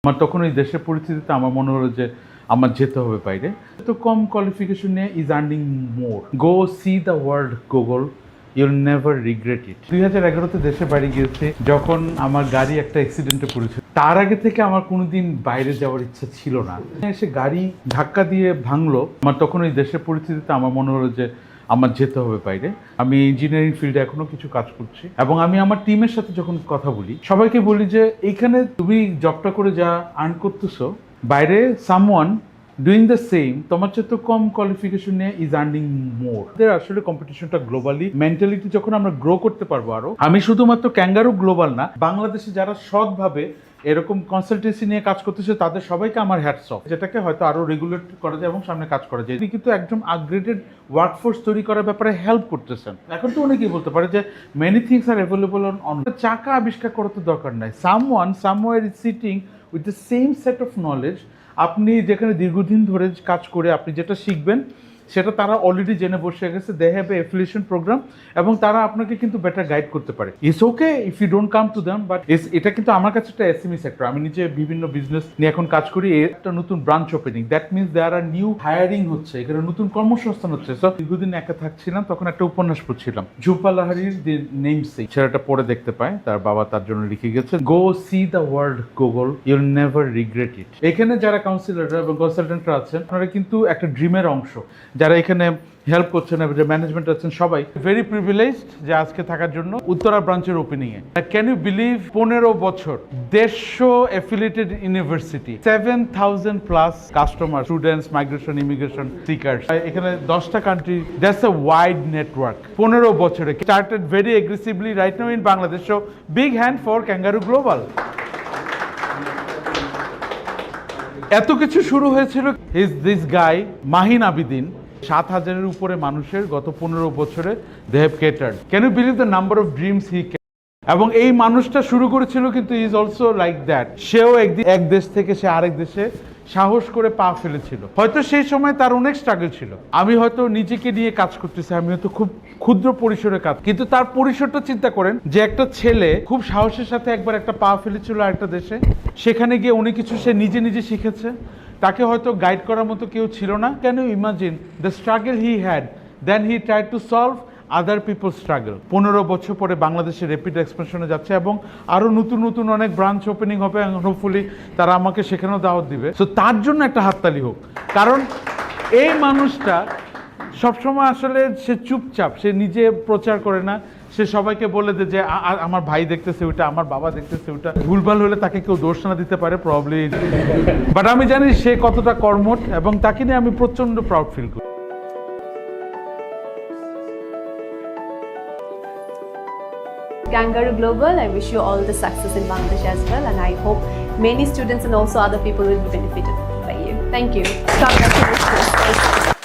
আমার তখন ওই দেশের পরিস্থিতিতে আমার মনে হলো যে আমার যেতে হবে বাইরে। তো কম কোয়ালিফিকেশন নিয়ে is earning more. Go see the world Google, you'll never regret it. 2011-তে দেশে বাড়ি গিয়েছে যখন আমার গাড়ি একটা অ্যাক্সিডেন্টে পড়েছিল। তার আগে থেকে আমার কোনোদিন বাইরে যাওয়ার ইচ্ছা ছিল না। এসে গাড়ি ধাক্কা দিয়ে ভাঙলো। আমার তখন ওই দেশের পরিস্থিতিতে আমার মনে হলো যে আমার যেতে হবে বাইরে। আমি ইঞ্জিনিয়ারিং ফিল্ডে এখনো কিছু কাজ করছি এবং আমি আমার টিমের সাথে যখন কথা বলি সবাইকে বলি যে এইখানে তুমি জবটা করে যা আর্ন করতেছো, বাইরে সামওয়ান ডুইং দ্য সেম তোমার চেয়ে তো কম কোয়ালিফিকেশন নিয়ে ইজ আর্নিং মোর। আসলে কম্পিটিশনটা গ্লোবালি, মেন্টালিটি যখন আমরা গ্রো করতে পারবো আরো, আমি শুধুমাত্র ক্যাঙ্গারু গ্লোবাল না, বাংলাদেশে যারা সৎভাবে এরকম কনসালটেন্সি নিয়ে কাজ করতেছে তাদের সবাইকে আমার হ্যাটস অফ, যেটাকে হয়তো আরো রেগুলেট করা যায় এবং সামনে কাজ করা যায়। তিনি কিন্তু একদম আপগ্রেডেড ওয়ার্কফোর্স তৈরি করার ব্যাপারে হেল্প করতেছেন। এখন তো অনেকেই বলতে পারে যে many things are available on চাকা আবিষ্কার করার তো দরকার নাই। Someone somewhere is sitting with the same set of knowledge. আপনি যেখানে দীর্ঘদিন ধরে কাজ করে আপনি যেটা শিখবেন সেটা তারা অলরেডি জেনে বসে গেছে। They have a affiliation program এবং তারা আপনাকে কিন্তু বেটার গাইড করতে পারে। It's okay if you don't come to them, but এটা কিন্তু আমার কাছে একটা এসএমই সেক্টর। আমি নিজে বিভিন্ন বিজনেস নিয়ে এখন কাজ করি। একটা নতুন branch opening, that means there are new hiring হচ্ছে, এখানে নতুন কর্মসংস্থান হচ্ছে। সো দীর্ঘদিন একা থাকছিলাম, তখন একটা উপন্যাস পড়ছিলাম, ঝুম্পা লাহিড়ীর দি নেমসেক। ছেলেটা পড়ে দেখতে পায়, তার বাবা তার জন্য লিখে গেছে, go see the world Google, you'll never regret it. এখানে যারা কাউন্সিলররা এবং কনসালটেন্টরা আছেন আপনারা কিন্তু একটা ড্রিমের অংশ। যারা এখানে হেল্প করছেন, যে ম্যানেজমেন্ট আছেন, সবাই ভেরি প্রিভিলেজড যে আজকে থাকার জন্য উত্তরা ব্রাঞ্চের ওপেনিং এ। ক্যান ইউ বিলিভ 15 বছর 150 affiliated university, 7,000+ customer, students, migration, immigration seekers, এখানে 10টা country. That's a wide network. 15 বছরে started very aggressively right now in Bangladesh. So big hand for Kangaroo Global. এত কিছু শুরু হয়েছিল is this guy Mahin Abidin. 7,000-এর উপরে মানুষের গত 15 বছরে they have catered. Can you believe the number of dreams he can. এবং এই মানুষটা শুরু করেছিল কিন্তু ইজ অলসো লাইক দ্যাট। সেও একদিন এক দেশ থেকে সে আরেক দেশে সাহস করে পা ফেলেছিল। হয়তো সেই সময় তার অনেক স্ট্রাগল ছিল। আমি হয়তো নিজেকে নিয়ে কাজ করতেছি, আমি হয়তো খুব ক্ষুদ্র পরিসরে কাজ, কিন্তু তার পরিসরটা চিন্তা করেন যে একটা ছেলে খুব সাহসের সাথে একবার একটা পা ফেলেছিল আরেকটা দেশে, সেখানে গিয়ে অনেক কিছু সে নিজে নিজে শিখেছে। তাকে হয়তো গাইড করার মতো কেউ ছিল না। Can you imagine the struggle he had, then he tried to solve other people struggle. 15 বছর পরে বাংলাদেশে র্যাপিড এক্সপেনশনে যাচ্ছে এবং আরও নতুন নতুন অনেক ব্রাঞ্চ ওপেনিং হবে। হোপফুলি তারা আমাকে সেখানেও দাওয়াত দিবে। সো তার জন্য একটা হাততালি হোক, কারণ এই মানুষটা সবসময় আসলে সে চুপচাপ, সে নিজে প্রচার করে না। সে সবাইকে বলে যে আমার ভাই দেখতেছে ওইটা, আমার বাবা দেখতেছে ওইটা। ভুলভাল হলে তাকে কেউ দোষ না দিতে পারে প্রবলি, বাট আমি জানি সে কতটা কর্মঠ এবং তাকে নিয়ে আমি প্রচন্ড প্রাউড ফিল করি। Kangaroo Global, I wish you all the success in Bangladesh as well, and I hope many students and also other people will be benefited by you. Thank you. Congratulations.